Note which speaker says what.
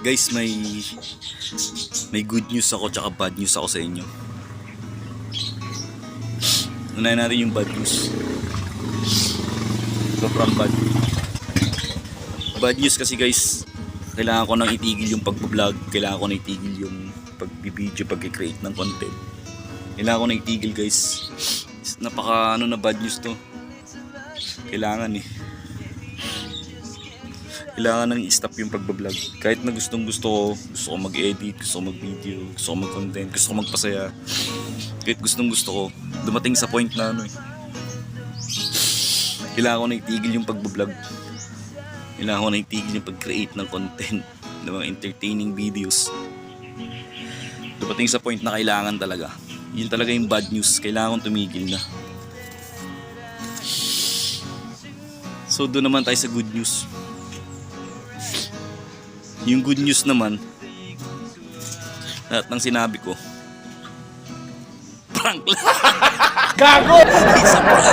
Speaker 1: Guys, may good news ako tsaka bad news ako sa inyo. Unahin natin yung bad news. Sobrang bad. Bad news kasi guys, kailangan ko nang itigil yung pag-vlog, kailangan ko nang itigil yung pag-video, pag-create ng content. Kailangan ko nang itigil guys. Napaka na bad news to. Kailangan nang i-stop yung pag-vlog. Kahit na gusto ko mag-edit, gusto ko mag-video, gusto ko mag-content, gusto ko magpasaya. Kahit gusto ko, dumating sa point na kailangan ko nang itigil yung pag-vlog. Kailangan ko nang itigil yung pag-create ng content, ng mga entertaining videos. Dumating sa point na kailangan talaga. Yun talaga yung bad news. Kailangan kong tumigil na. So doon naman tayo sa good news. Yung good news naman, lahat ng sinabi ko, prank lang.
Speaker 2: Gago!
Speaker 1: Isa prank.